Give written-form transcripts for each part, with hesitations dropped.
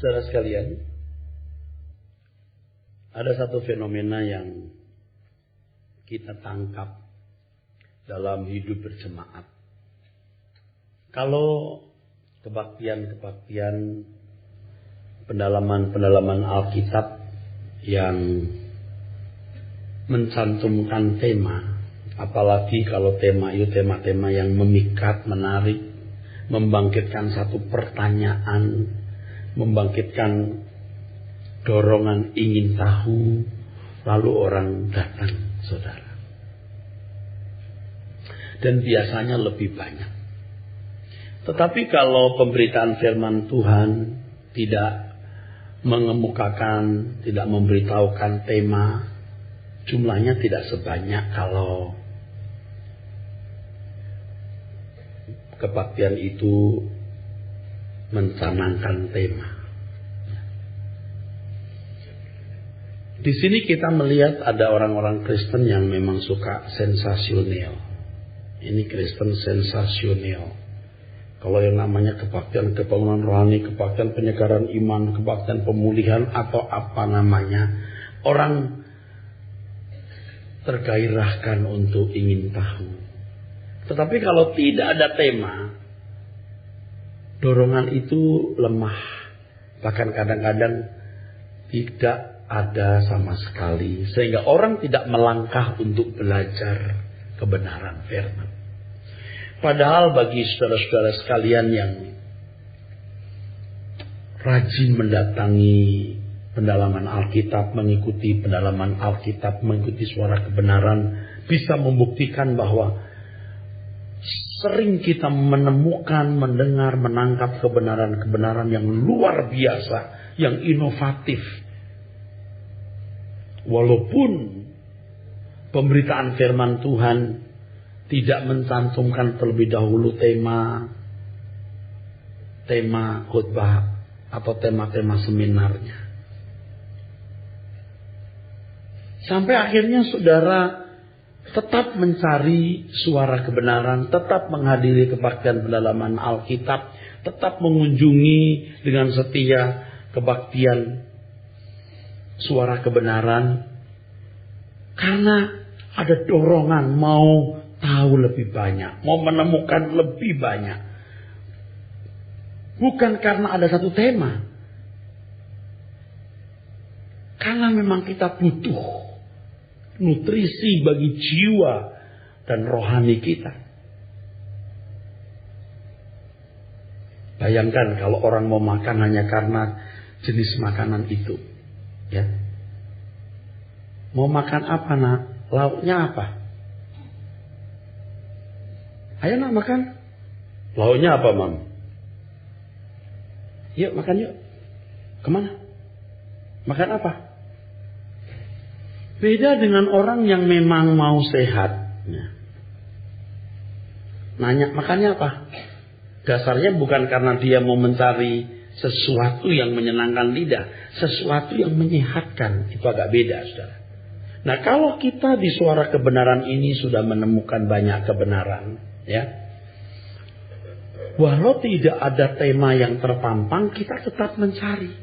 Saudara sekalian, ada satu fenomena yang kita tangkap dalam hidup berjemaat. Kalau kebaktian-kebaktian, pendalaman Alkitab yang mencantumkan tema, apalagi kalau tema itu tema-tema yang memikat, menarik, membangkitkan satu pertanyaan, membangkitkan dorongan ingin tahu, lalu orang datang, saudara. Dan biasanya lebih banyak. Tetapi kalau pemberitaan firman Tuhan tidak mengemukakan, tidak memberitahukan tema, jumlahnya tidak sebanyak kalau kebaktian itu mencanangkan tema. Di sini kita melihat ada orang-orang Kristen yang memang suka sensasional. Ini Kristen sensasional. Kalau yang namanya kebaktian kebangunan rohani, kebaktian penyegaran iman, kebaktian pemulihan atau apa namanya, orang tergairahkan untuk ingin tahu. Tetapi kalau tidak ada tema, dorongan itu lemah. Bahkan kadang-kadang tidak ada sama sekali. Sehingga orang tidak melangkah untuk belajar kebenaran firman. Padahal bagi saudara-saudara sekalian yang rajin mendatangi pendalaman Alkitab, mengikuti pendalaman Alkitab, mengikuti suara kebenaran, bisa membuktikan bahwa sering kita menemukan, mendengar, menangkap kebenaran-kebenaran yang luar biasa, yang inovatif. Walaupun pemberitaan firman Tuhan tidak mencantumkan terlebih dahulu tema khotbah atau tema-tema seminarnya. Sampai akhirnya saudara tetap mencari suara kebenaran, tetap menghadiri kebaktian pendalaman Alkitab, tetap mengunjungi dengan setia kebaktian suara kebenaran, karena ada dorongan mau tahu lebih banyak, mau menemukan lebih banyak. Bukan karena ada satu tema, karena memang kita butuh nutrisi bagi jiwa dan rohani kita. Bayangkan kalau orang mau makan hanya karena jenis makanan itu, ya. Mau makan apa, nak? Lauknya apa? Ayo nak makan. Lauknya apa, Mam? Yuk makan yuk. Kemana? Makan apa? Beda dengan orang yang memang mau sehat. Nanya makannya apa? Dasarnya bukan karena dia mau mencari sesuatu yang menyenangkan lidah, sesuatu yang menyehatkan. Itu agak beda, saudara. Nah, kalau kita di suara kebenaran ini sudah menemukan banyak kebenaran, ya, walau tidak ada tema yang terpampang, kita tetap mencari.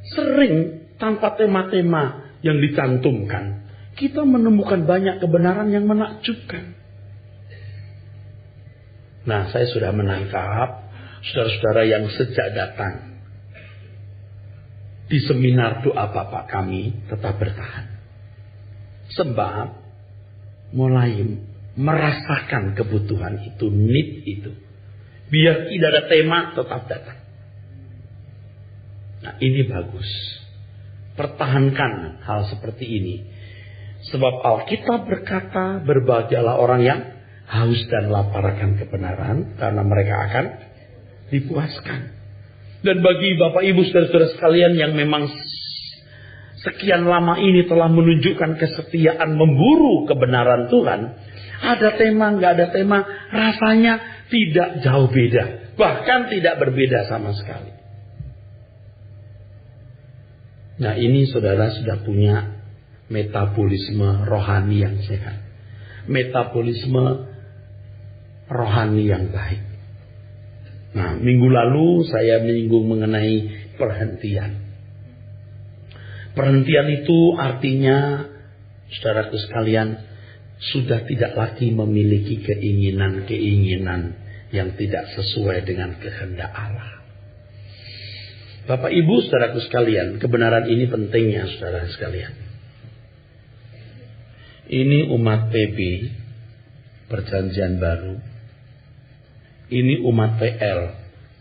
Sering tanpa tema-tema yang dicantumkan, kita menemukan banyak kebenaran yang menakjubkan. Nah, saya sudah menangkap saudara-saudara yang sejak datang di seminar doa Bapak kami tetap bertahan. Sebab mulai merasakan kebutuhan itu, need itu. Biar tidak ada tema, tetap datang. Nah, ini bagus. Pertahankan hal seperti ini. Sebab Alkitab berkata, berbahagialah orang yang haus dan lapar akan kebenaran, karena mereka akan dipuaskan. Dan bagi Bapak Ibu saudara-saudara sekalian yang memang sekian lama ini telah menunjukkan kesetiaan memburu kebenaran Tuhan, ada tema, nggak ada tema, rasanya tidak jauh beda. Bahkan tidak berbeda sama sekali. Nah, ini saudara sudah punya metabolisme rohani yang sehat. Metabolisme rohani yang baik. Nah, minggu lalu saya menyinggung mengenai perhentian. Perhentian itu artinya, saudaraku sekalian, sudah tidak lagi memiliki keinginan-keinginan yang tidak sesuai dengan kehendak Allah. Bapak Ibu, saudaraku sekalian, kebenaran ini pentingnya, saudara sekalian. Ini umat PB, Perjanjian Baru. Ini umat PL,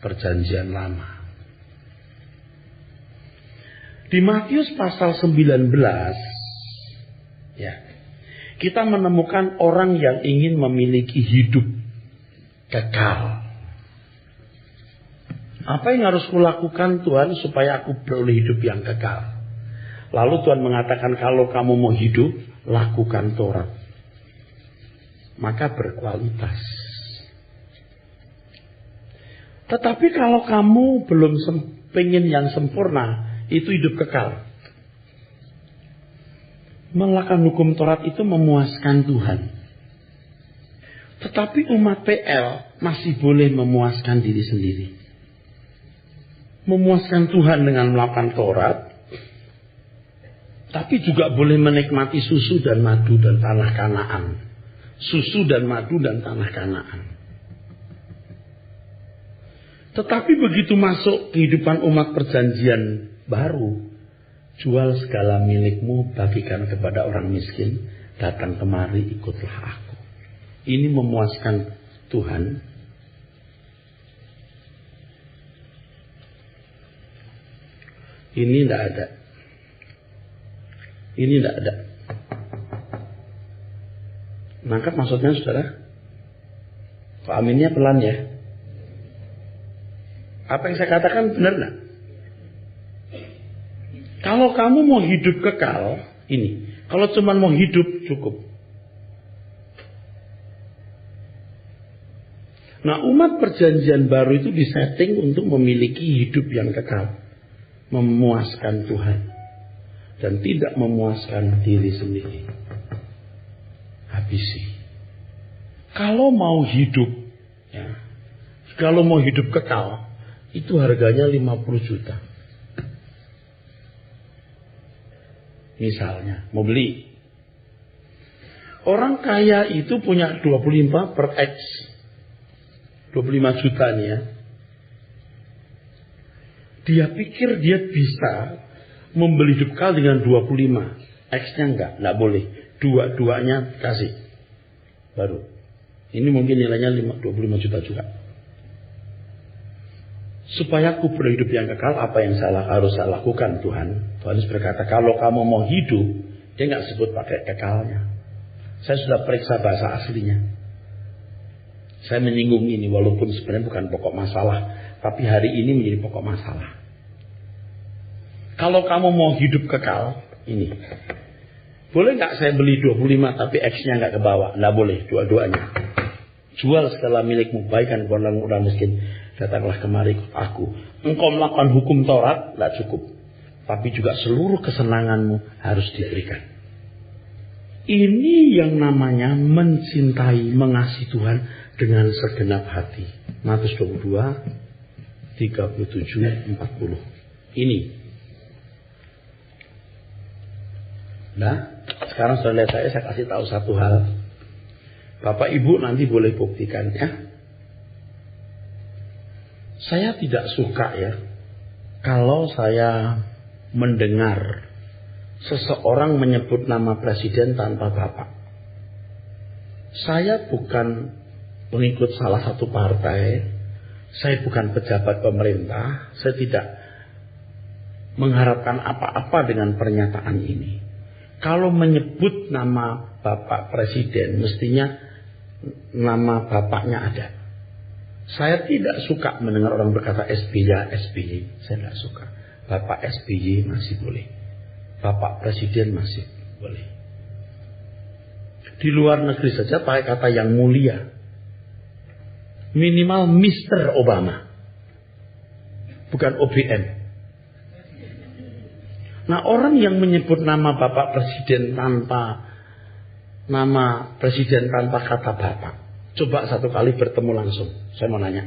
Perjanjian Lama. Di Matius pasal 19, ya, kita menemukan orang yang ingin memiliki hidup kekal. Apa yang harus kulakukan Tuhan supaya aku beroleh hidup yang kekal? Lalu Tuhan mengatakan, kalau kamu mau hidup, lakukan Taurat. Maka berkualitas. Tetapi kalau kamu belum pengen yang sempurna, itu hidup kekal. Melakukan hukum Taurat itu memuaskan Tuhan. Tetapi umat PL masih boleh memuaskan diri sendiri. Memuaskan Tuhan dengan melakukan Taurat. Tapi juga boleh menikmati susu dan madu dan tanah Kanaan. Susu dan madu dan tanah Kanaan. Tetapi begitu masuk kehidupan umat perjanjian baru, jual segala milikmu, bagikan kepada orang miskin, datang kemari, ikutlah aku. Ini memuaskan Tuhan. Ini tidak ada. Ini tidak ada. Nangkap maksudnya, saudara? Kok aminnya pelan ya? Apa yang saya katakan benar nggak? Kalau kamu mau hidup kekal, ini. Kalau cuma mau hidup, cukup. Nah, umat perjanjian baru itu disetting untuk memiliki hidup yang kekal. Memuaskan Tuhan. Dan tidak memuaskan diri sendiri. Habisi. Kalau mau hidup, ya, kalau mau hidup kekal, itu harganya 50 juta. Misalnya, mau beli. Orang kaya itu punya 25 per X. 25 juta nih ya. Dia pikir dia bisa membeli hidup kekal dengan 25. X-nya enggak boleh. Dua-duanya kasih. Baru. Ini mungkin nilainya 25 juta juga. Supaya aku berhidup yang kekal, apa yang harus saya lakukan Tuhan? Tuhan Yesus berkata, kalau kamu mau hidup, dia nggak sebut pakai kekalnya. Saya sudah periksa bahasa aslinya. Saya menyinggung ini walaupun sebenarnya bukan pokok masalah, tapi hari ini menjadi pokok masalah. Kalau kamu mau hidup kekal, ini. Boleh nggak saya beli 25 tapi X-nya nggak ke bawah? Nggak boleh, dua-duanya. Jual segala milikmu, baikkan kepada orang miskin. Datanglah kemari ikut aku. Engkau melakukan hukum Taurat, tidak cukup. Tapi juga seluruh kesenanganmu harus diberikan. Ini yang namanya mencintai, mengasihi Tuhan dengan segenap hati. Matius 22, 37, 40. Ini. Nah, sekarang sudah lihat saya kasih tahu satu hal. Bapak Ibu nanti boleh buktikan ya. Saya tidak suka ya kalau saya mendengar seseorang menyebut nama presiden tanpa bapak. Saya bukan pengikut salah satu partai, saya bukan pejabat pemerintah, saya tidak mengharapkan apa-apa dengan pernyataan ini. Kalau menyebut nama bapak presiden, mestinya nama bapaknya ada. Saya tidak suka mendengar orang berkata SBY. Saya tidak suka. Bapak SBY masih boleh. Bapak Presiden masih boleh. Di luar negeri saja pakai kata yang mulia. Minimal Mr. Obama. Bukan OBM. Nah, orang yang menyebut nama Bapak Presiden tanpa kata Bapak. Coba satu kali bertemu langsung. Saya mau nanya.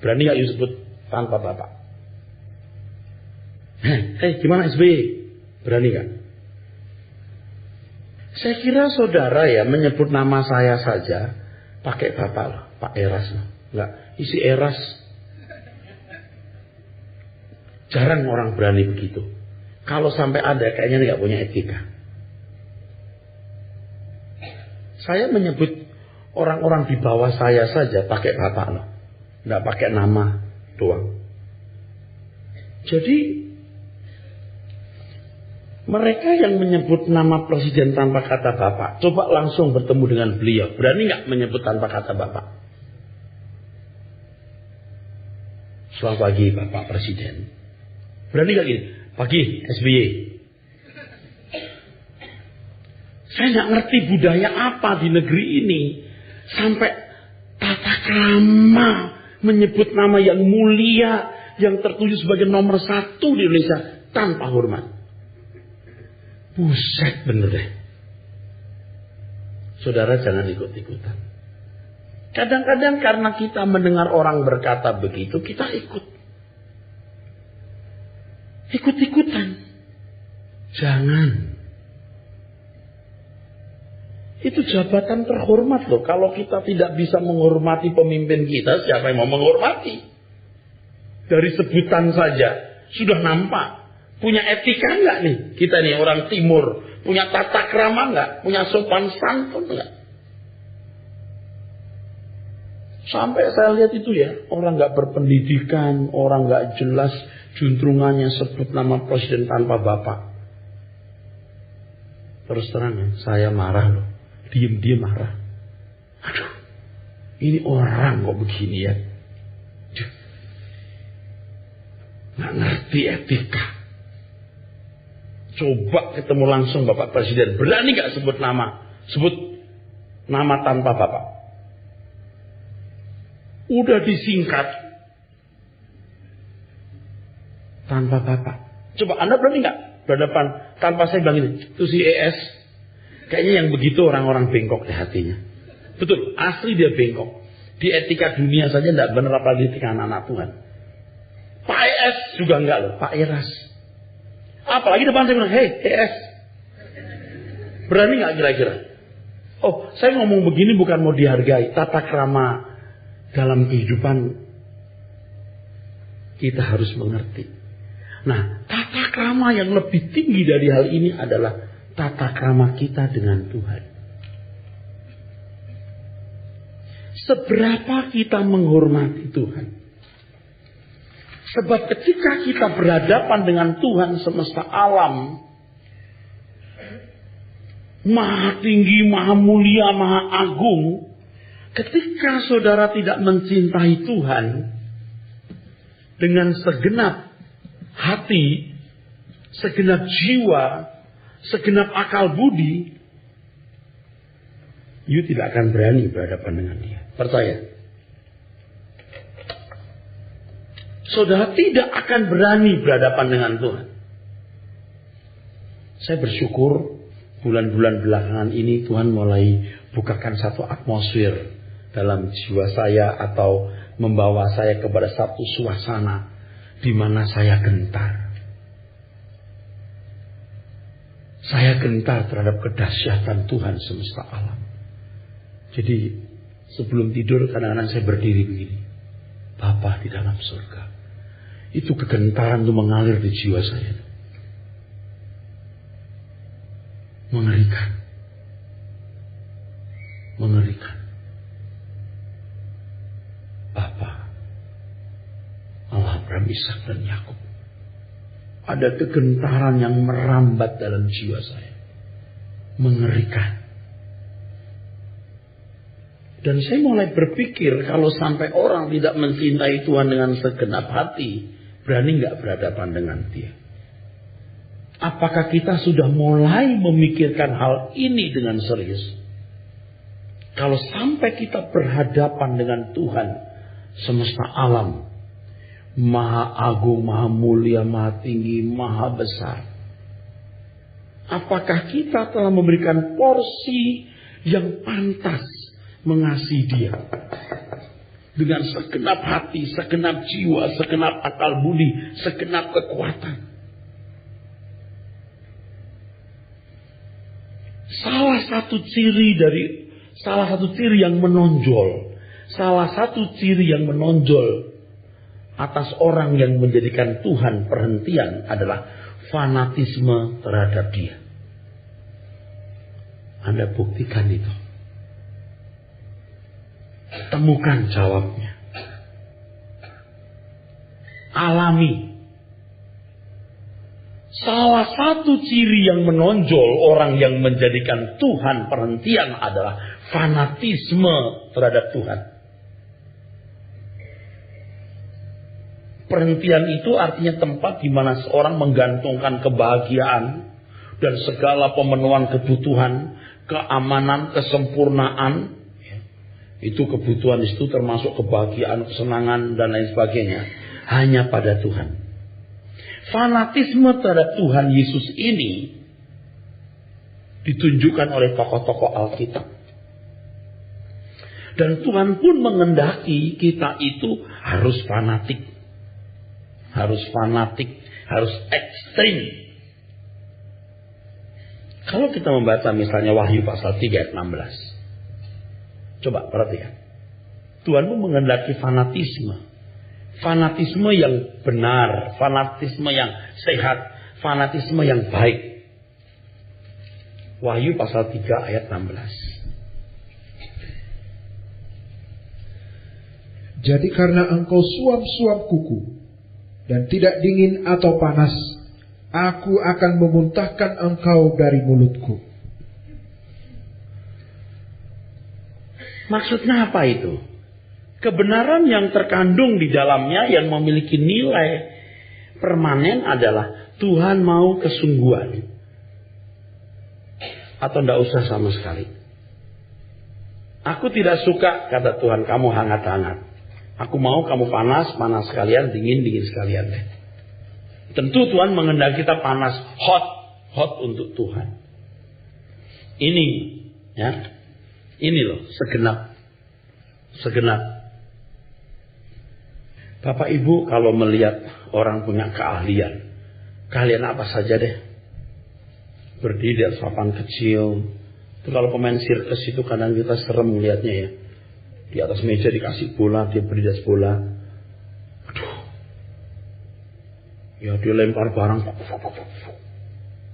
Berani nggak you sebut tanpa Bapak? Gimana SBY? Berani nggak? Saya kira saudara ya menyebut nama saya saja pakai Bapak loh, Pak Eras loh. Enggak, isi Eras. Jarang orang berani begitu. Kalau sampai ada, kayaknya nggak punya etika. Saya menyebut orang-orang di bawah saya saja pakai Bapak loh, nggak pakai nama doang. Jadi mereka yang menyebut nama presiden tanpa kata Bapak, coba langsung bertemu dengan beliau. Berani nggak menyebut tanpa kata Bapak? Selamat pagi Bapak Presiden. Berani nggak gini? Pagi SBY. Saya nggak ngerti budaya apa di negeri ini sampai tata krama menyebut nama yang mulia, yang tertuju sebagai nomor 1 di Indonesia tanpa hormat. Buset bener deh. Saudara jangan ikut-ikutan. Kadang-kadang karena kita mendengar orang berkata begitu, kita ikut-ikutan. Jangan. Itu jabatan terhormat loh. Kalau kita tidak bisa menghormati pemimpin kita, siapa yang mau menghormati? Dari sebutan saja sudah nampak. Punya etika nggak nih? Kita nih orang timur. Punya tata krama nggak? Punya sopan santun nggak? Sampai saya lihat itu ya. Orang nggak berpendidikan. Orang nggak jelas juntrungannya sebut nama presiden tanpa Bapak. Terus terang ya, saya marah loh. Diem-diem marah. Aduh. Ini orang kok begini ya. Nggak ngerti etika. Coba ketemu langsung Bapak Presiden. Berani gak sebut nama? Sebut nama tanpa Bapak. Udah disingkat. Tanpa Bapak. Coba Anda berani gak berhadapan tanpa saya bilang ini? Itu si ES. Kayaknya yang begitu orang-orang bengkok di hatinya. Betul, asli dia bengkok. Di etika dunia saja tidak benar, apalagi etika anak-anak Tuhan. Pak ES juga enggak loh, Pak Eras. Apalagi depan saya bilang, hei ES. Berani gak kira-kira? Oh, saya ngomong begini bukan mau dihargai. Tata krama dalam kehidupan kita harus mengerti. Nah, tata krama yang lebih tinggi dari hal ini adalah tata krama kita dengan Tuhan. Seberapa kita menghormati Tuhan. Sebab ketika kita berhadapan dengan Tuhan semesta alam, Maha tinggi, maha mulia, maha agung, ketika saudara tidak mencintai Tuhan dengan segenap hati, segenap jiwa, segenap akal budi, you tidak akan berani berhadapan dengan dia. Percaya. Saudara tidak akan berani berhadapan dengan Tuhan. Saya bersyukur bulan-bulan belakangan ini Tuhan mulai bukakan satu atmosfer dalam jiwa saya atau membawa saya kepada satu suasana di mana saya gentar. Saya gentar terhadap kedahsyatan Tuhan semesta alam. Jadi sebelum tidur kadang-kadang saya berdiri begini. Bapa di dalam surga. Itu kegentaran itu mengalir di jiwa saya. Mengerikan. Mengerikan. Bapa, Allah Abraham, Ishak dan Yakub. Ada kegentaran yang merambat dalam jiwa saya. Mengerikan. Dan saya mulai berpikir kalau sampai orang tidak mencintai Tuhan dengan segenap hati, berani nggak berhadapan dengan Dia? Apakah kita sudah mulai memikirkan hal ini dengan serius? Kalau sampai kita berhadapan dengan Tuhan semesta alam, maha agung, maha mulia, maha tinggi, maha besar, apakah kita telah memberikan porsi yang pantas mengasihi Dia? dengan segenap hati, segenap jiwa, segenap akal budi, segenap kekuatan. Salah satu ciri yang menonjol atas orang yang menjadikan Tuhan perhentian adalah fanatisme terhadap Dia. Anda buktikan itu. Temukan jawabnya. Alami. Salah satu ciri yang menonjol orang yang menjadikan Tuhan perhentian adalah fanatisme terhadap Tuhan. Perhentian itu artinya tempat di mana seorang menggantungkan kebahagiaan dan segala pemenuhan kebutuhan, keamanan, kesempurnaan. Itu kebutuhan itu termasuk kebahagiaan, kesenangan dan lain sebagainya hanya pada Tuhan. Fanatisme terhadap Tuhan Yesus ini ditunjukkan oleh tokoh-tokoh Alkitab. Dan Tuhan pun mengendaki kita itu harus fanatik. Harus ekstrim. Kalau kita membaca misalnya Wahyu pasal 3 ayat 16. Coba perhatikan. Tuhan pun mengendaki fanatisme. Fanatisme yang benar, fanatisme yang sehat, fanatisme yang baik. Wahyu pasal 3 ayat 16. Jadi karena engkau suam-suam kuku dan tidak dingin atau panas, aku akan memuntahkan engkau dari mulutku. Maksudnya apa itu? Kebenaran yang terkandung di dalamnya yang memiliki nilai permanen adalah Tuhan mau kesungguhan. Atau tidak usah sama sekali. Aku tidak suka, kata Tuhan, kamu hangat-hangat. Aku mau kamu panas sekalian, dingin sekalian. Tentu Tuhan menghendaki kita panas, hot untuk Tuhan. Ini, ya, ini loh segenap. Bapak Ibu kalau melihat orang punya keahlian apa saja deh, berdiri di atas papan kecil. Itu kalau pemain sirkus itu kadang kita serem melihatnya ya. Di atas meja dikasih bola, dia berdiri di atas bola. Aduh. Ya dia lempar barang.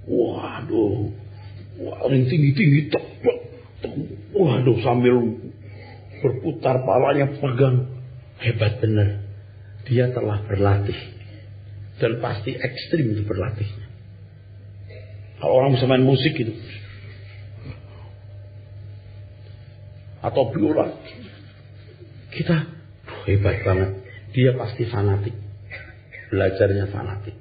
Waduh. Tinggi. Waduh, sambil berputar palanya pegang. Hebat benar. Dia telah berlatih. Dan pasti ekstrim itu berlatihnya. Kalau orang bisa main musik gitu. Atau biola. Kita hebat banget. Dia pasti fanatik. Belajarnya fanatik.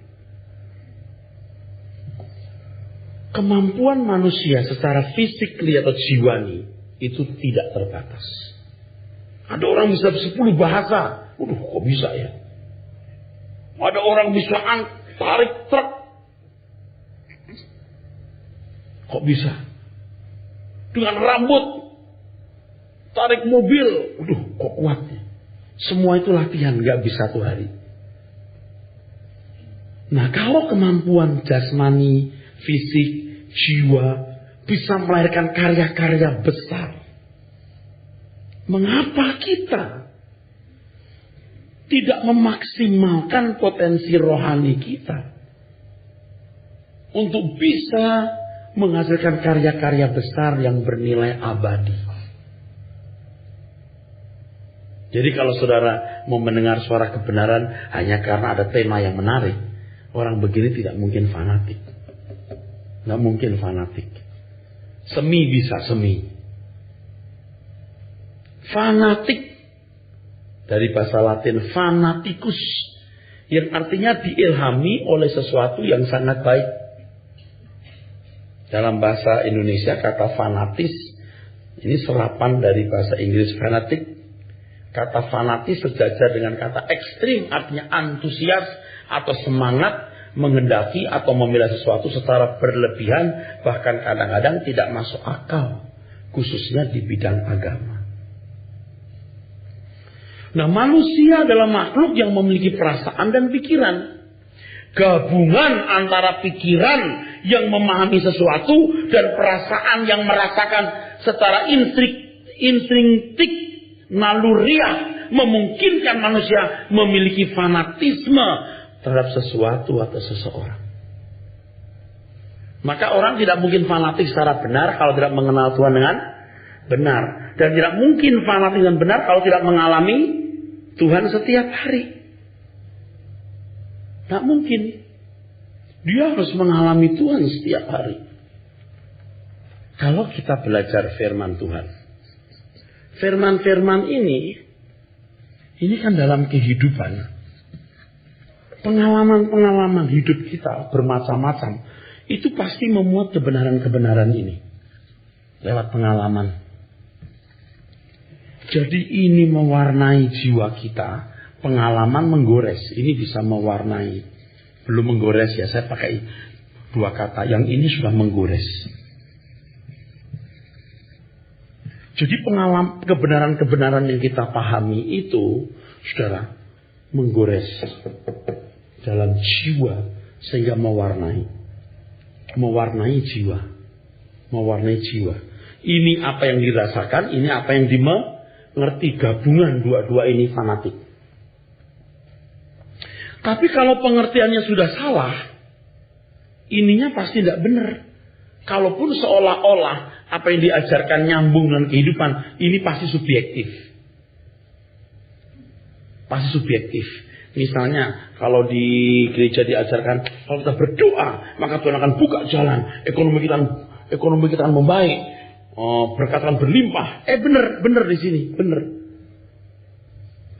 Kemampuan manusia secara fisik atau jiwani itu tidak terbatas. Ada orang bisa 10 bahasa. Kok bisa ya? Ada orang bisa tarik truk. Kok bisa? Dengan rambut tarik mobil. Kok kuatnya? Semua itu latihan, gak bisa satu hari. Nah, kalau kemampuan jasmani, fisik, jiwa bisa melahirkan karya-karya besar, mengapa kita tidak memaksimalkan potensi rohani kita untuk bisa menghasilkan karya-karya besar yang bernilai abadi? Jadi kalau saudara mau mendengar suara kebenaran hanya karena ada tema yang menarik, orang begini tidak mungkin fanatik. Nggak mungkin fanatik. Semi bisa semi. Fanatik dari bahasa Latin fanaticus, yang artinya diilhami oleh sesuatu yang sangat baik. Dalam bahasa Indonesia kata fanatis ini serapan dari bahasa Inggris fanatic. Kata fanatis sejajar dengan kata ekstrim, artinya antusias atau semangat menghendaki atau membela sesuatu secara berlebihan, bahkan kadang-kadang tidak masuk akal, khususnya di bidang agama. Nah, manusia adalah makhluk yang memiliki perasaan dan pikiran. Gabungan antara pikiran yang memahami sesuatu dan perasaan yang merasakan secara instinktif, naluriah, memungkinkan manusia memiliki fanatisme terhadap sesuatu atau seseorang. Maka orang tidak mungkin fanatik secara benar kalau tidak mengenal Tuhan dengan benar. Dan tidak mungkin fanatik dan benar kalau tidak mengalami Tuhan setiap hari. Tak mungkin. Dia harus mengalami Tuhan setiap hari. Kalau kita belajar firman Tuhan. Firman-firman ini kan dalam kehidupan. Pengalaman-pengalaman hidup kita bermacam-macam. Itu pasti memuat kebenaran-kebenaran ini. Lewat pengalaman. Jadi ini mewarnai jiwa kita. Pengalaman menggores. Ini bisa mewarnai. Belum menggores ya, saya pakai dua kata. Yang ini sudah menggores. Jadi kebenaran-kebenaran yang kita pahami itu, saudara, menggores dalam jiwa sehingga mewarnai jiwa. Mewarnai jiwa. Ini apa yang dirasakan, ini apa yang dimengerti. Gabungan dua-dua ini fanatik. Tapi kalau pengertiannya sudah salah, ininya pasti tidak benar. Kalaupun seolah-olah apa yang diajarkan nyambung dengan kehidupan, ini pasti subjektif. Pasti subjektif. Misalnya, kalau di gereja diajarkan, kalau kita berdoa, maka Tuhan akan buka jalan. Ekonomi kita akan membaik. Berkat akan berlimpah. Benar di sini. Benar.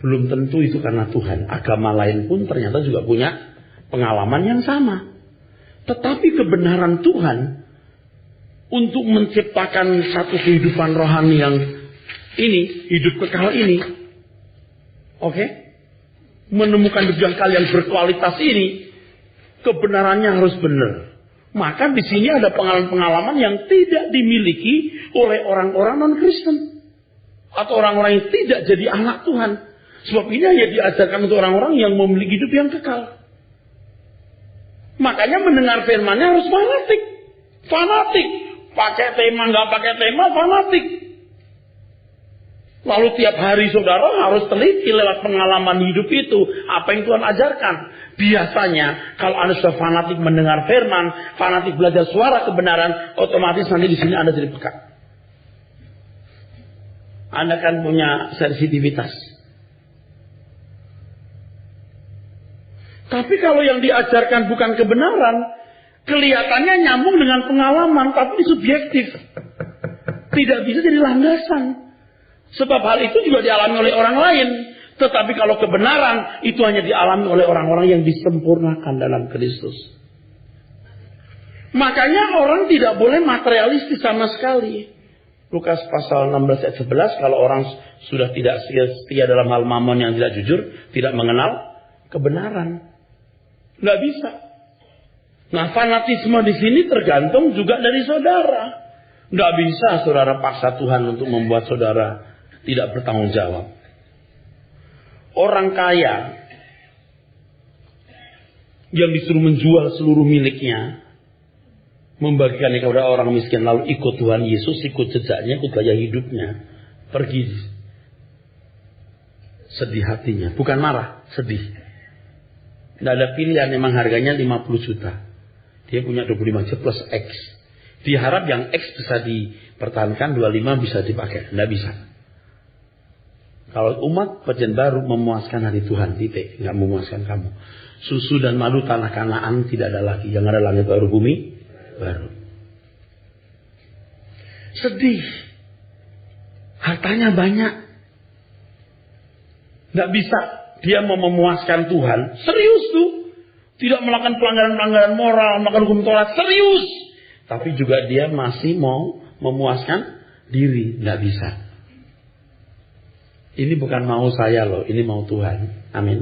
Belum tentu itu karena Tuhan. Agama lain pun ternyata juga punya pengalaman yang sama. Tetapi kebenaran Tuhan untuk menciptakan satu kehidupan rohani yang ini, hidup kekal ini, oke? Menemukan hidup yang kalian berkualitas ini, kebenarannya harus benar. Maka di sini ada pengalaman-pengalaman yang tidak dimiliki oleh orang-orang non-Kristen atau orang-orang yang tidak jadi anak Tuhan. Sebab ini hanya diajarkan untuk orang-orang yang memiliki hidup yang kekal. Makanya mendengar firman-Nya harus fanatik. Fanatik. Pakai tema, nggak pakai tema, fanatik. Lalu tiap hari saudara harus teliti lewat pengalaman hidup itu. Apa yang Tuhan ajarkan. Biasanya kalau Anda sudah fanatik mendengar firman, fanatik belajar suara kebenaran, otomatis nanti di sini Anda jadi peka. Anda kan punya sensitivitas. Tapi kalau yang diajarkan bukan kebenaran, kelihatannya nyambung dengan pengalaman, tapi subjektif. Tidak bisa jadi landasan. Sebab hal itu juga dialami oleh orang lain. Tetapi kalau kebenaran, itu hanya dialami oleh orang-orang yang disempurnakan dalam Kristus. Makanya orang tidak boleh materialistis sama sekali. Lukas pasal 16 ayat 11, kalau orang sudah tidak setia dalam hal mamon yang tidak jujur, tidak mengenal kebenaran. Nggak bisa. Nah, fanatisme di sini tergantung juga dari saudara. Nggak bisa saudara paksa Tuhan untuk membuat saudara tidak bertanggung jawab. Orang kaya yang disuruh menjual seluruh miliknya, membagikannya kepada orang miskin, lalu ikut Tuhan Yesus, ikut jejaknya, ikut gaya hidupnya, pergi. Sedih hatinya, bukan marah, sedih. Tidak ada pilihan, memang harganya 50 juta. Dia punya 25 juta plus X. Diharap yang X bisa dipertahankan, 25 bisa dipakai. Tidak bisa. Kalau umat perjanjian baru memuaskan hati Tuhan, titik. Tidak memuaskan kamu. Susu dan madu tanah Kanaan tidak ada lagi. Yang ada langit baru, bumi baru. Sedih. Hartanya banyak. Tidak bisa. Dia mau memuaskan Tuhan. Serius tuh. Tidak melakukan pelanggaran-pelanggaran moral, melakukan hukum Taurat. Serius. Tapi juga dia masih mau memuaskan diri. Tidak bisa. Ini bukan mau saya loh. Ini mau Tuhan. Amin.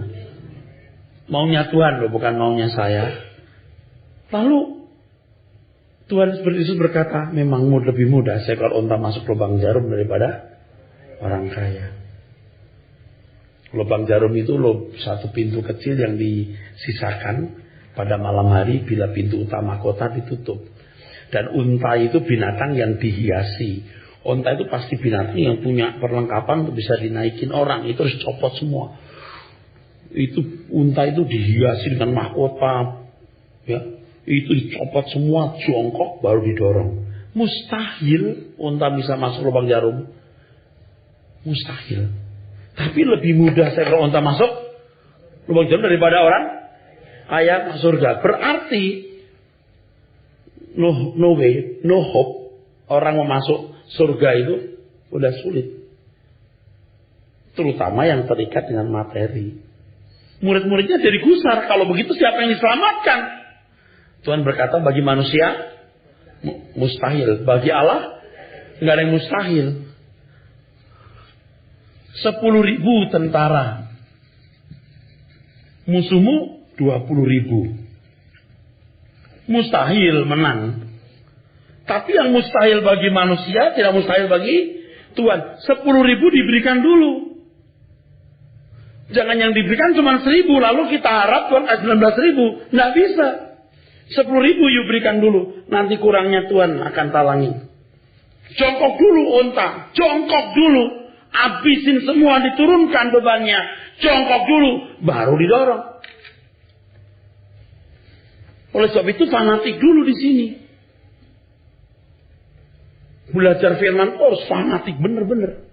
Maunya Tuhan loh. Bukan maunya saya. Lalu Tuhan seperti Yesus berkata, memang lebih mudah seekor unta masuk lubang jarum daripada orang kaya. Lubang jarum itu satu pintu kecil yang disisakan pada malam hari bila pintu utama kota ditutup. Dan unta itu binatang yang dihiasi. Unta itu pasti binatang yang punya perlengkapan untuk bisa dinaikin orang. Itu harus copot semua. Itu unta itu dihiasi dengan mahkota. Ya, itu dicopot semua, jongkok baru didorong. Mustahil unta bisa masuk lubang jarum. Mustahil. Tapi lebih mudah saya kalau unta masuk lubang jarum daripada orang kaya masuk surga. Berarti no way, no hope. Orang mau masuk surga itu udah sulit. Terutama yang terikat dengan materi. Murid-muridnya jadi gusar. Kalau begitu siapa yang diselamatkan? Tuhan berkata bagi manusia mustahil. Bagi Allah nggak ada yang mustahil. 10.000 tentara. Musuhmu 20.000. Mustahil menang. Tapi yang mustahil bagi manusia tidak mustahil bagi Tuhan. 10.000 diberikan dulu. Jangan yang diberikan cuma 1.000 lalu kita harap Tuhan kasih 19.000. Nggak bisa. 10.000 you berikan dulu. Nanti kurangnya Tuhan akan talangi. Jongkok dulu unta. Jongkok dulu. Habisin semua, diturunkan bebannya. Jongkok dulu. Baru didorong. Oleh sebab itu fanatik dulu di sini. Belajar firman harus fanatik bener-bener.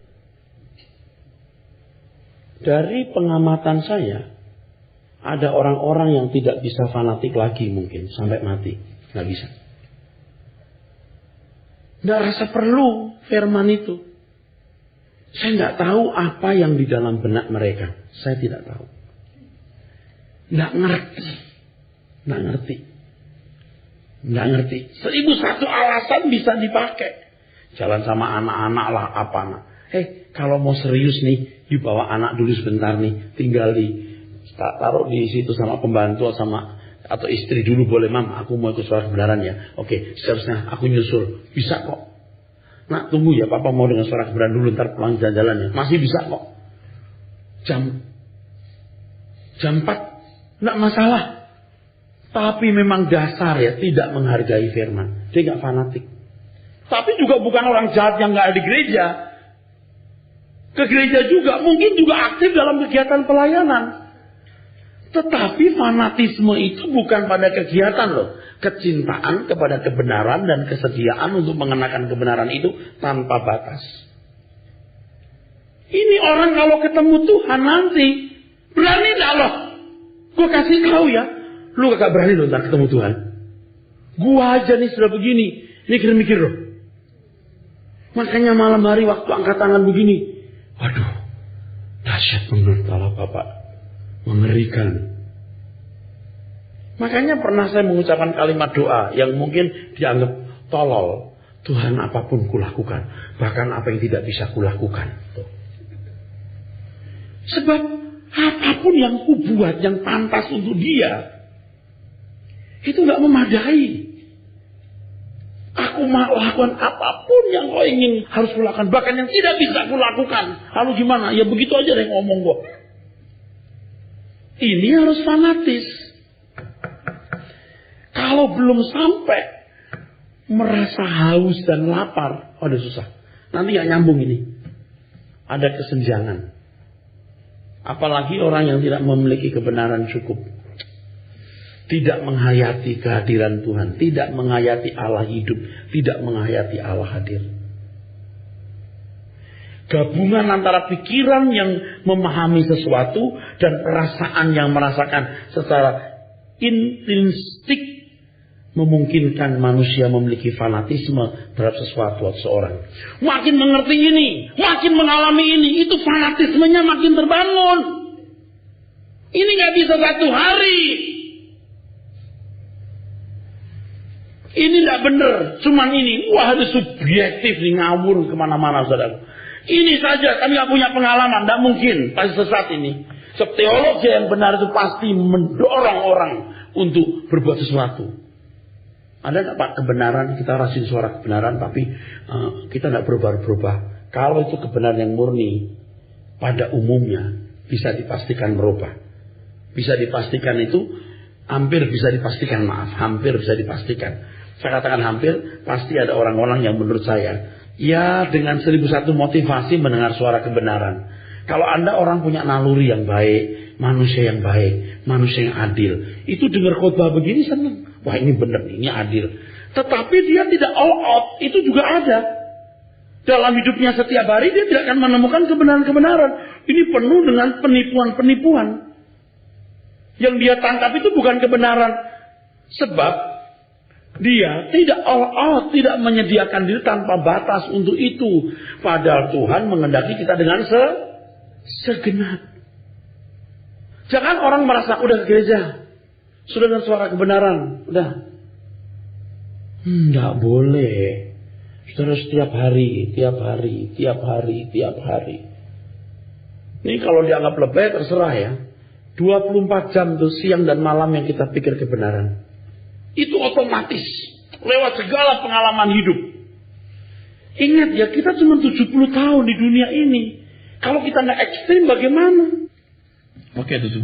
Dari pengamatan saya, ada orang-orang yang tidak bisa fanatik lagi mungkin sampai mati, nggak bisa. Nggak rasa perlu firman itu. Saya nggak tahu apa yang di dalam benak mereka. Saya tidak tahu. Nggak ngerti. 1.001 alasan bisa dipakai. Jalan sama anak-anak lah apa nak. Kalau mau serius nih, you bawa anak dulu sebentar nih, tinggal taruh di situ sama pembantu atau istri dulu boleh, mam, aku mau ikut suara kebenaran ya. Oke, seharusnya aku nyusul, bisa kok. Nak tunggu ya, papa mau dengan suara kebenaran dulu, ntar pulang jalan-jalan ya, masih bisa kok. Jam 4, nggak masalah. Tapi memang dasar ya, tidak menghargai firman, dia nggak fanatik. Tapi juga bukan orang jahat yang nggak ada di gereja. Ke gereja juga, mungkin juga aktif dalam kegiatan pelayanan. Tetapi fanatisme itu bukan pada kegiatan loh. Kecintaan kepada kebenaran dan kesediaan untuk mengenakan kebenaran itu tanpa batas. Ini orang kalau ketemu Tuhan nanti, berani gak loh? Gue kasih tahu ya, lu gak berani loh ntar ketemu Tuhan. Gue aja nih sudah begini, mikir-mikir loh. Makanya malam hari waktu angkat tangan begini, waduh, dahsyat menurut Allah Bapak. Mengerikan. Makanya pernah saya mengucapkan kalimat doa yang mungkin dianggap tolol. Tuhan apapun kulakukan. Bahkan apa yang tidak bisa kulakukan. Sebab apapun yang kubuat yang pantas untuk dia, itu gak memadai. Aku mau lakukan apapun yang kau ingin harus kulakukan. Bahkan yang tidak bisa kulakukan. Lalu gimana? Ya begitu aja deh ngomong gue. Ini harus fanatis. Kalau belum sampai merasa haus dan lapar, udah susah. Nanti gak nyambung ini. Ada kesenjangan. Apalagi orang yang tidak memiliki kebenaran cukup. Tidak menghayati kehadiran Tuhan. Tidak menghayati Allah hidup. Tidak menghayati Allah hadir. Gabungan antara pikiran yang memahami sesuatu dan perasaan yang merasakan secara intrinsik memungkinkan manusia memiliki fanatisme terhadap sesuatu atau seorang. Makin mengerti ini, makin mengalami ini, itu fanatismenya makin terbangun. Ini gak bisa satu hari. Ini gak benar, cuman ini. Wah, itu subjektif nih, ngawur kemana-mana saudara. Ini saja, kami gak punya pengalaman. Tidak mungkin, pasti sesat ini. Sebab teologi yang benar itu pasti mendorong orang untuk berbuat sesuatu. Ada gak Pak kebenaran, kita rasin suara kebenaran, tapi kita gak berubah-ubah. Kalau itu kebenaran yang murni, pada umumnya, bisa dipastikan berubah. Bisa dipastikan itu, hampir bisa dipastikan, hampir bisa dipastikan. Saya katakan hampir, pasti ada orang-orang yang menurut saya, ya dengan 1001 motivasi mendengar suara kebenaran. Kalau Anda orang punya naluri yang baik, manusia yang baik, manusia yang adil, itu dengar khotbah begini senang. Wah ini benar, ini adil. Tetapi dia tidak all out, itu juga ada. Dalam hidupnya setiap hari dia tidak akan menemukan kebenaran-kebenaran. Ini penuh dengan penipuan-penipuan. Yang dia tangkap itu bukan kebenaran. Sebab dia tidak all out, tidak menyediakan diri tanpa batas untuk itu. Padahal Tuhan menghendaki kita dengan segenap. Jangan orang merasa udah ke gereja, sudah dengar suara kebenaran, udah. Enggak boleh. Terus tiap hari. Ini kalau dianggap lebay terserah ya. 24 jam tuh siang dan malam yang kita pikir kebenaran. Itu otomatis. Lewat segala pengalaman hidup. Ingat ya, kita cuma 70 tahun di dunia ini. Kalau kita nggak ekstrim bagaimana? Oke, 75.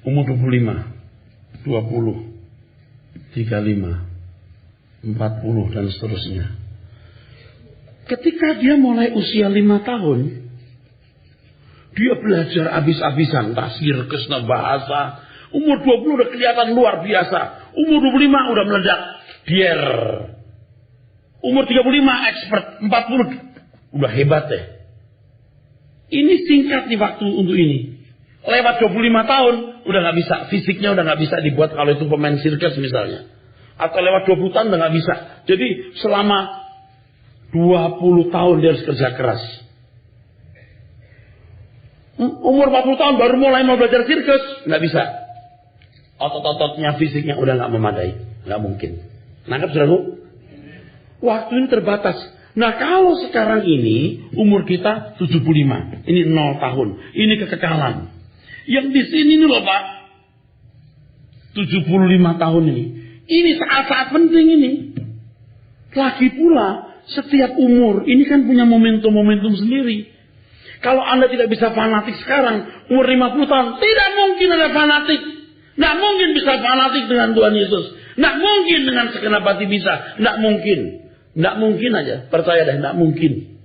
Umur 25. 20. 35. 40 dan seterusnya. Ketika dia mulai usia 5 tahun, dia belajar habis-habisan, sirkus, bahasa. Umur 20 udah kelihatan luar biasa. Umur 25 udah meledak. Biar. Umur 35 expert. 40 udah hebat deh. Ini singkat nih waktu untuk ini. Lewat 25 tahun udah nggak bisa. Fisiknya udah nggak bisa dibuat kalau itu pemain sirkus misalnya. Atau lewat 20 tahun udah nggak bisa. Jadi selama 20 tahun dia harus kerja keras. Umur 40 tahun baru mulai mau belajar sirkus, nggak bisa. Otot-ototnya, fisiknya udah nggak memadai, nggak mungkin. Nangkap saudaraku? Waktu ini terbatas. Nah kalau sekarang ini umur kita 75, ini 0 tahun, ini kekekalan. Yang di sini nih loh Pak, 75 tahun ini saat-saat penting ini. Lagi pula setiap umur ini kan punya momentum-momentum sendiri. Kalau Anda tidak bisa fanatik sekarang, umur 50 tahun, tidak mungkin ada fanatik. Tidak mungkin bisa fanatik dengan Tuhan Yesus. Tidak mungkin dengan segenap hati bisa. Tidak mungkin. Tidak mungkin aja. Percaya deh, tidak mungkin.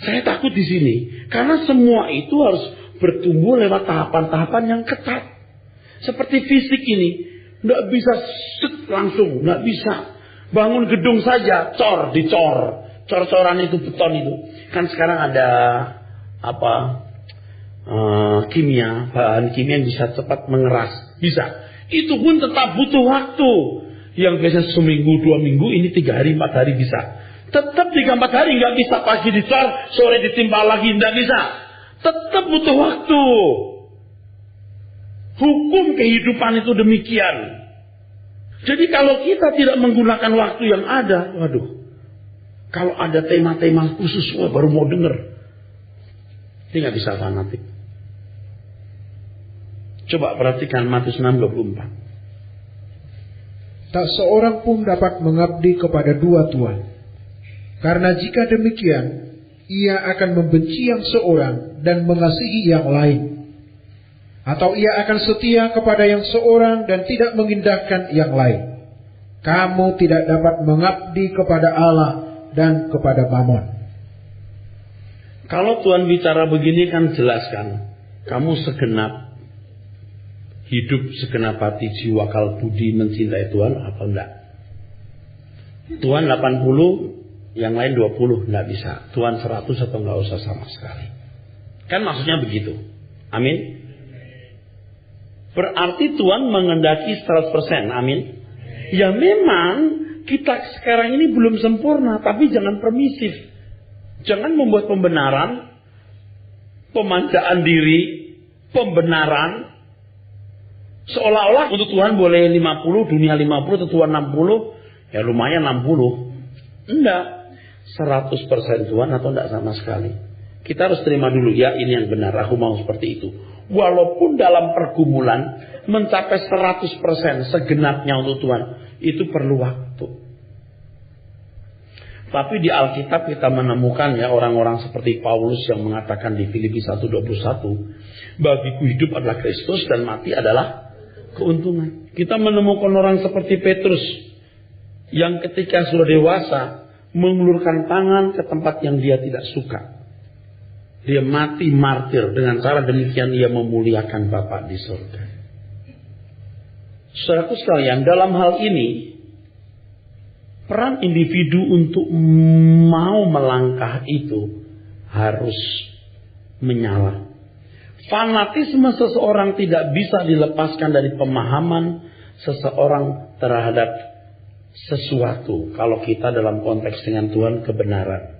Saya takut di sini. Karena semua itu harus bertumbuh lewat tahapan-tahapan yang ketat. Seperti fisik ini. Tidak bisa langsung. Tidak bisa. Bangun gedung saja, dicor. Cor-coran itu, beton itu. Kan sekarang ada kimia, bahan kimia yang bisa cepat mengeras. Bisa. Itu pun tetap butuh waktu. Yang biasanya seminggu, 2 minggu, ini 3 hari, 4 hari bisa. Tetap 3-4 hari nggak bisa. Pagi dicor, sore ditimpa lagi, nggak bisa. Tetap butuh waktu. Hukum kehidupan itu demikian. Jadi kalau kita tidak menggunakan waktu yang ada, waduh. Kalau ada tema-tema khusus, baru mau denger. Ini nggak bisa fanatik. Coba perhatikan Matius 6:24. Tak seorang pun dapat mengabdi kepada 2 tuan. Karena jika demikian, ia akan membenci yang seorang dan mengasihi yang lain. Atau ia akan setia kepada yang seorang dan tidak mengindahkan yang lain. Kamu tidak dapat mengabdi kepada Allah dan kepada Mammon. Kalau Tuhan bicara begini kan jelaskan, kamu segenap hidup, segenap hati, jiwa, akal, budi mencintai Tuhan atau enggak? Tuhan 80, yang lain 20 enggak bisa. Tuhan 100 atau enggak usah sama sekali. Kan maksudnya begitu. Amin. Berarti Tuhan menghendaki 100%. Amin. Ya memang kita sekarang ini belum sempurna, tapi jangan permisif. Jangan membuat pembenaran, pemanjaan diri, pembenaran. Seolah-olah untuk Tuhan boleh 50, dunia 50, atau Tuhan 60, ya lumayan 60. Enggak. 100% Tuhan atau enggak sama sekali. Kita harus terima dulu, ya ini yang benar, aku mau seperti itu. Walaupun dalam pergumulan, mencapai 100% segenapnya untuk Tuhan, itu perlu waktu. Tapi di Alkitab kita menemukan ya orang-orang seperti Paulus yang mengatakan di Filipi 1:21, bagiku hidup adalah Kristus dan mati adalah keuntungan. Kita menemukan orang seperti Petrus yang ketika sudah dewasa mengulurkan tangan ke tempat yang dia tidak suka. Dia mati martir, dengan cara demikian ia memuliakan Bapa di surga. Saudaraku sekalian, dalam hal ini peran individu untuk mau melangkah itu harus menyala. Fanatisme seseorang tidak bisa dilepaskan dari pemahaman seseorang terhadap sesuatu. Kalau kita dalam konteks dengan Tuhan, kebenaran.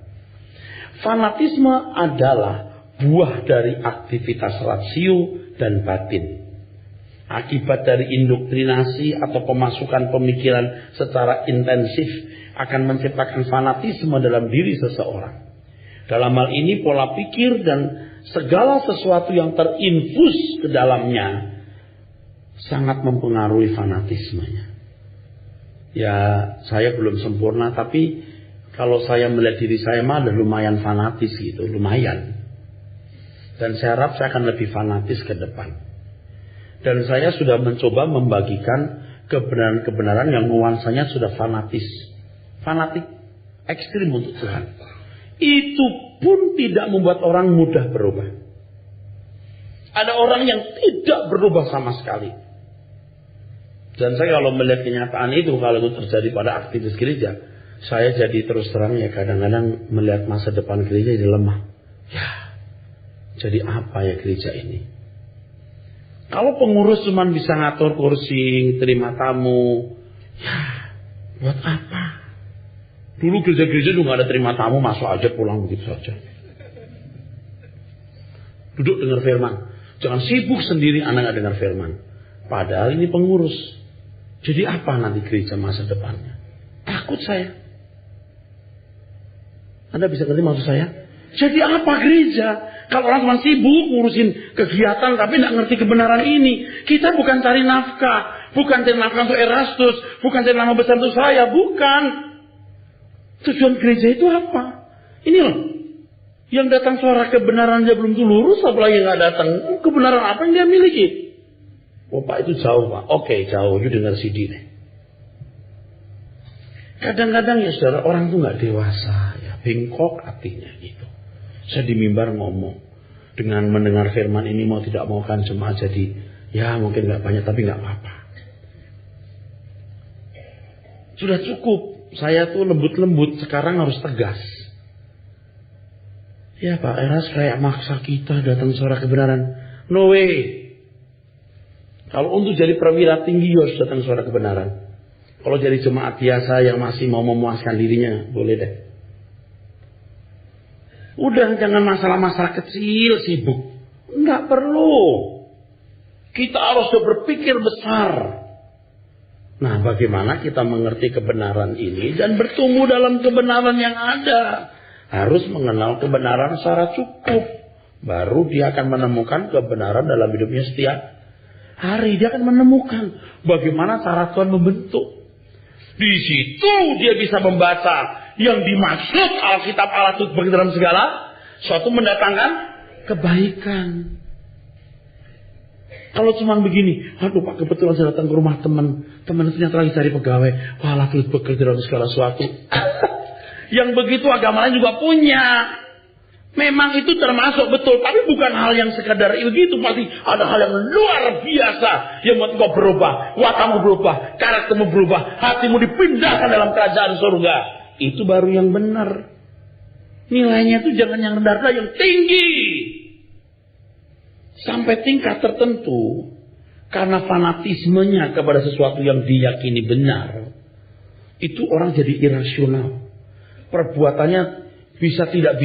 Fanatisme adalah buah dari aktivitas rasio dan batin. Akibat dari indoktrinasi atau pemasukan pemikiran secara intensif akan menciptakan fanatisme dalam diri seseorang. Dalam hal ini pola pikir dan segala sesuatu yang terinfus ke dalamnya sangat mempengaruhi fanatismenya. Ya, saya belum sempurna, tapi kalau saya melihat diri saya mah lumayan fanatis gitu, lumayan. Dan saya harap saya akan lebih fanatis ke depan. Dan saya sudah mencoba membagikan kebenaran-kebenaran yang nuansanya sudah fanatik ekstrim untuk Tuhan. Itu pun tidak membuat orang mudah berubah. Ada orang yang tidak berubah sama sekali. Dan saya kalau melihat kenyataan itu, kalau itu terjadi pada aktivis gereja, saya jadi terus terang ya kadang-kadang melihat masa depan gereja jadi lemah. Ya, jadi apa ya gereja ini? Kalau pengurus cuma bisa ngatur kursi, terima tamu, ya buat apa? Dulu gereja-gereja juga ada terima tamu, masuk aja pulang begitu saja. Duduk dengar firman. Jangan sibuk sendiri anak nggak dengar firman. Padahal ini pengurus. Jadi apa nanti gereja masa depannya? Takut saya. Anda bisa ngerti maksud saya? Jadi apa gereja? Kalau orang cuma sibuk ngurusin kegiatan tapi tidak ngerti kebenaran ini. Kita bukan cari nafkah. Bukan cari nafkah untuk Erastus. Bukan cari nama besar untuk saya. Bukan. Tujuan gereja itu apa? Ini loh. Yang datang suara kebenaran dia belum lurus. Apalagi nggak datang. Kebenaran apa yang dia miliki? Oh Pak itu jauh Pak. Oke jauh. You dengar CD deh. Kadang-kadang ya saudara orang tuh nggak dewasa. Ya bengkok hatinya gitu. Saya di mimbar ngomong. Dengan mendengar firman ini mau tidak mau kan jemaat jadi. Ya mungkin gak banyak tapi gak apa-apa. Sudah cukup. Saya tuh lembut-lembut. Sekarang harus tegas. Ya Pak Eras kayak maksa kita datang suara kebenaran. No way. Kalau untuk jadi perwira tinggi harus datang suara kebenaran. Kalau jadi jemaat biasa yang masih mau memuaskan dirinya. Boleh deh. Udah jangan masalah-masalah kecil sibuk. Enggak perlu. Kita harus berpikir besar. Nah bagaimana kita mengerti kebenaran ini dan bertumbuh dalam kebenaran yang ada. Harus mengenal kebenaran secara cukup. Baru dia akan menemukan kebenaran dalam hidupnya setiap hari. Dia akan menemukan bagaimana cara Tuhan membentuk. Di situ dia bisa membaca yang dimaksud Alkitab Allah itu bagi dalam segala suatu mendatangkan kebaikan. Kalau cuma begini, aduh Pak kebetulan saya datang ke rumah teman itu ternyata lagi cari pegawai, wah lagi bekerja dalam segala sesuatu. Yang begitu agama lain juga punya. Memang itu termasuk betul, tapi bukan hal yang sekadar begitu. Pasti ada hal yang luar biasa yang membuat kau berubah, watamu berubah, karaktermu berubah, hatimu dipindahkan dalam kerajaan surga. Itu baru yang benar. Nilainya itu jangan yang rendah-rendah, yang tinggi. Sampai tingkat tertentu. Karena fanatismenya kepada sesuatu yang diyakini benar. Itu orang jadi irasional. Perbuatannya tidak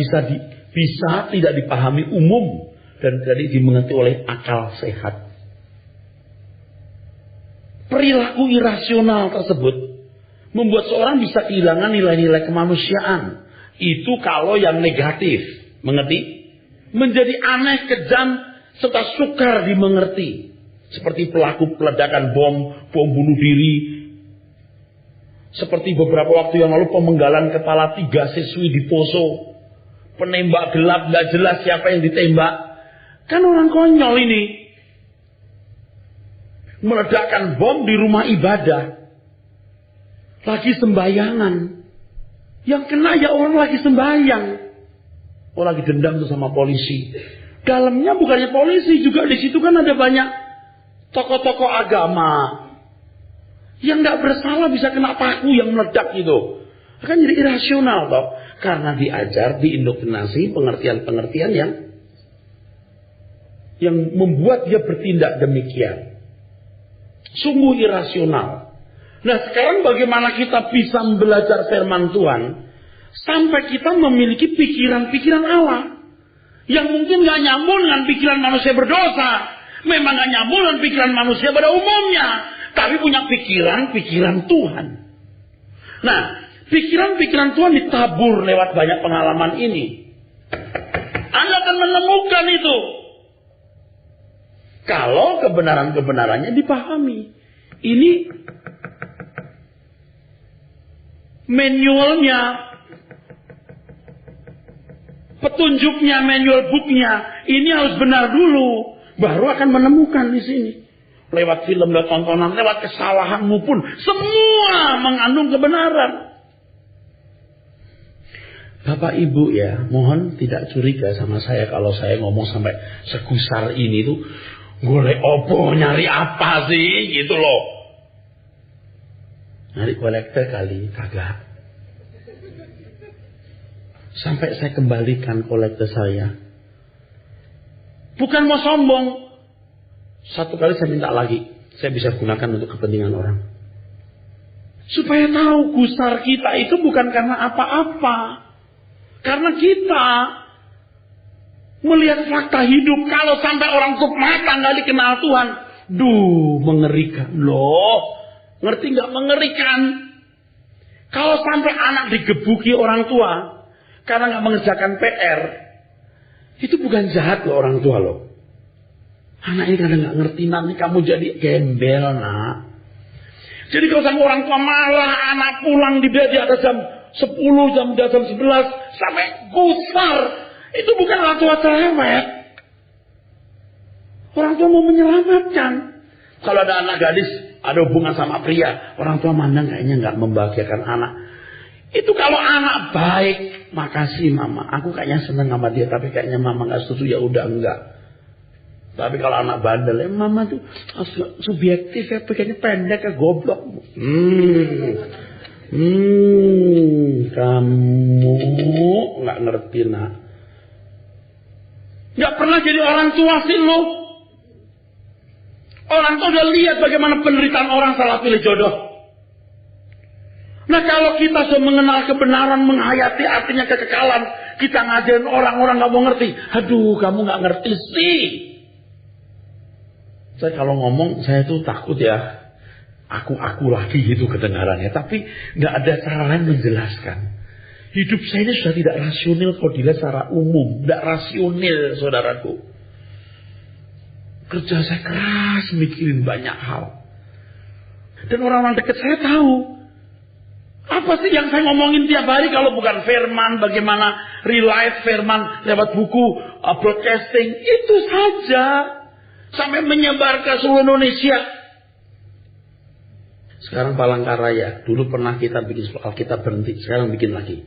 dipahami umum. Dan tidak dimengerti oleh akal sehat. Perilaku irasional tersebut membuat seorang bisa kehilangan nilai-nilai kemanusiaan. Itu kalau yang negatif. Mengerti? Menjadi aneh, kejam, serta sukar dimengerti. Seperti pelaku peledakan bom bunuh diri. Seperti beberapa waktu yang lalu pemenggalan kepala 3 siswi di Poso. Penembak gelap, gak jelas siapa yang ditembak. Kan orang konyol ini. Meledakkan bom di rumah ibadah. Lagi sembayangan. Yang kena ya orang lagi sembayang. Oh lagi dendam tuh sama polisi. Dalamnya bukannya polisi, juga di situ kan ada banyak tokoh-tokoh agama. Yang nggak bersalah bisa kena paku yang meledak gitu. Akan jadi irasional toh. Karena diajar, diindoktrinasi pengertian-pengertian yang membuat dia bertindak demikian. Sungguh irasional. Nah sekarang bagaimana kita bisa belajar firman Tuhan sampai kita memiliki pikiran-pikiran Allah yang mungkin gak nyambung dengan pikiran manusia berdosa. Memang gak nyambung dengan pikiran manusia pada umumnya, tapi punya pikiran-pikiran Tuhan. Nah, pikiran-pikiran Tuhan ditabur lewat banyak pengalaman ini. Anda akan menemukan itu kalau kebenaran-kebenarannya dipahami. Ini manualnya, petunjuknya, manual booknya. Ini harus benar dulu, baru akan menemukan di sini. Lewat film, lewat tontonan, lewat kesalahanmu pun, semua mengandung kebenaran. Bapak Ibu ya, mohon tidak curiga sama saya kalau saya ngomong sampai segusar ini tuh. Golek opo, nyari apa sih gitu loh. Nyari kolektor kali, kagak. Sampai saya kembalikan kolektor saya. Bukan mau sombong. Satu kali saya minta lagi. Saya bisa gunakan untuk kepentingan orang. Supaya tahu gusar kita itu bukan karena apa-apa. Karena kita melihat fakta hidup. Kalau sampai orang tutup mata nggak dikenal Tuhan. Duh, mengerikan. Loh, ngerti nggak mengerikan? Kalau sampai anak digebuki orang tua karena nggak mengerjakan PR, itu bukan jahat loh orang tua loh. Anak ini kadang nggak ngerti, nanti kamu jadi gembel nak. Jadi kalau sampai orang tua marah, anak pulang di atas jam 10, jam 11 sampai gusar, itu bukan orang tua cerewet. Orang tua mau menyelamatkan. Kalau ada anak gadis ada hubungan sama pria, orang tua mandang kayaknya nggak membahagiakan anak. Itu kalau anak baik, makasih mama, aku kayaknya seneng sama dia, tapi kayaknya mama nggak setuju, ya udah enggak. Tapi kalau anak bandel, mama tuh subjektif ya, pikirnya pendek ya, goblok. Kamu nggak ngerti nak. Nggak pernah jadi orang tua sih lo. Orang tua udah lihat bagaimana penderitaan orang salah pilih jodoh. Nah kalau kita sudah mengenal kebenaran, menghayati artinya kekekalan, kita ngajarin orang-orang nggak mau ngerti. Aduh, kamu nggak ngerti sih. Saya kalau ngomong, saya tuh takut ya. Aku lagi gitu kedengarannya. Tapi nggak ada cara lain menjelaskan. Hidup saya ini sudah tidak rasional kalau dilihat secara umum. Tidak rasional, saudaraku. Kerja saya keras, mikirin banyak hal. Dan orang-orang dekat saya tahu. Apa sih yang saya ngomongin tiap hari kalau bukan firman, bagaimana relive firman lewat buku, broadcasting. Itu saja. Sampai menyebar ke seluruh Indonesia. Sekarang Palangkaraya. Dulu pernah kita bikin kita berhenti. Sekarang bikin lagi.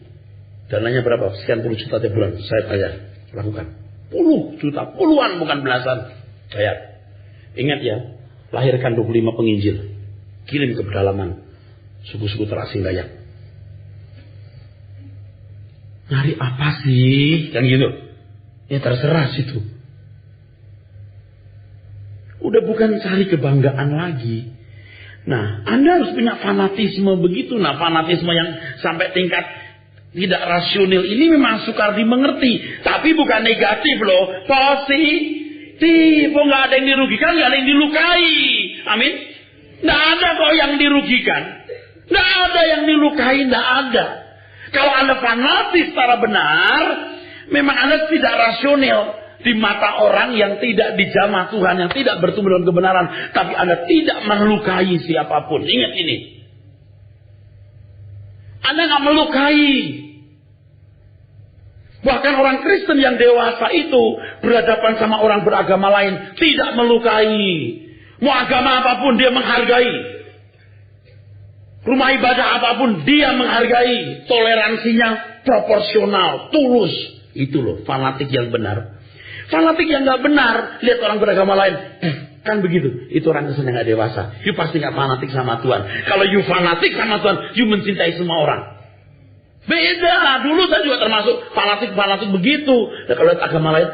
Dananya berapa? Sekian puluh juta tiap bulan. Saya bayar. Lakukan. Puluh juta. Puluhan bukan belasan. Bayar. Ingat ya. Lahirkan 25 penginjil. Kirim ke pedalaman. Suku-suku terasing Dayak. Nyari apa sih? Kan gitu. Ya terserah situ. Udah bukan cari kebanggaan lagi. Nah, Anda harus punya fanatisme begitu. Nah, fanatisme yang sampai tingkat tidak rasional ini memang sukar dimengerti. Tapi bukan negatif loh. Positif. Oh, nggak ada yang dirugikan, nggak ada yang dilukai. Amin. Nggak ada kok yang dirugikan. Nggak ada yang dilukai, nggak ada. Kalau Anda fanatis secara benar, memang Anda tidak rasional. Di mata orang yang tidak dijamah Tuhan, yang tidak bertumbuh dalam kebenaran, tapi Anda tidak melukai siapapun. Ingat ini. Anda nggak melukai. Bahkan orang Kristen yang dewasa itu berhadapan sama orang beragama lain tidak melukai. Mau agama apapun dia menghargai. Rumah ibadah apapun dia menghargai. Toleransinya proporsional, tulus. Itu loh fanatik yang benar. Fanatik yang nggak benar, lihat orang beragama lain, kan begitu. Itu orang Kristen yang nggak dewasa. You pasti nggak fanatik sama Tuhan. Kalau you fanatik sama Tuhan, you mencintai semua orang. Beda. Dulu saya juga termasuk fanatik begitu. Dan kalau lihat agama lain,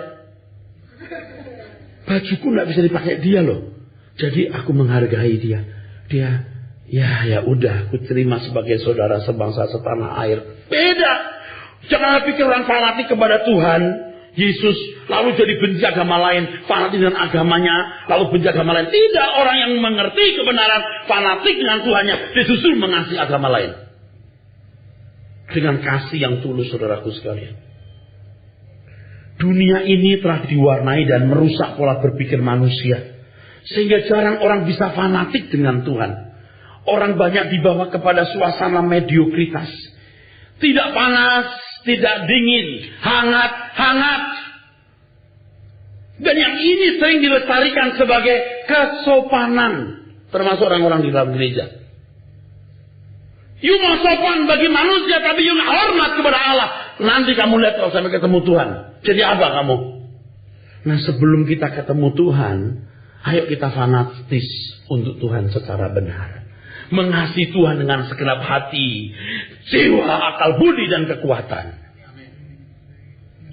bajuku nggak bisa dipakai dia loh. Jadi aku menghargai dia. Dia, ya udah, aku terima sebagai saudara sebangsa setanah air. Beda. Jangan pikir orang fanatik kepada Tuhan Yesus lalu jadi benci agama lain, fanatik dengan agamanya, lalu benci agama lain. Tidak, orang yang mengerti kebenaran, fanatik dengan Tuhannya, dia justru mengasihi agama lain. Dengan kasih yang tulus, saudaraku sekalian. Dunia ini telah diwarnai dan merusak pola berpikir manusia. Sehingga jarang orang bisa fanatik dengan Tuhan. Orang banyak dibawa kepada suasana mediokritas. Tidak panas, tidak dingin, hangat. Dan yang ini sering dilestarikan sebagai kesopanan. Termasuk orang-orang di dalam gereja. You mau sopan bagi manusia, tapi you nggak hormat kepada Allah. Nanti kamu lihat kalau sampai ketemu Tuhan. Jadi apa kamu? Nah, sebelum kita ketemu Tuhan, ayo kita fanatis untuk Tuhan secara benar. Mengasihi Tuhan dengan segenap hati, jiwa, akal, budi, dan kekuatan.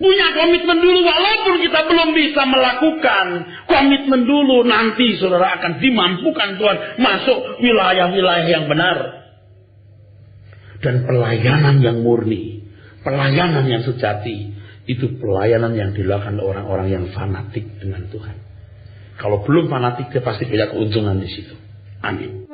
Punya komitmen dulu, walaupun kita belum bisa melakukan. Komitmen dulu, nanti saudara akan dimampukan Tuhan masuk wilayah-wilayah yang benar. Dan pelayanan yang murni, pelayanan yang sejati, itu pelayanan yang dilakukan orang-orang yang fanatik dengan Tuhan. Kalau belum fanatik, dia pasti punya keuntungan di situ. Amin.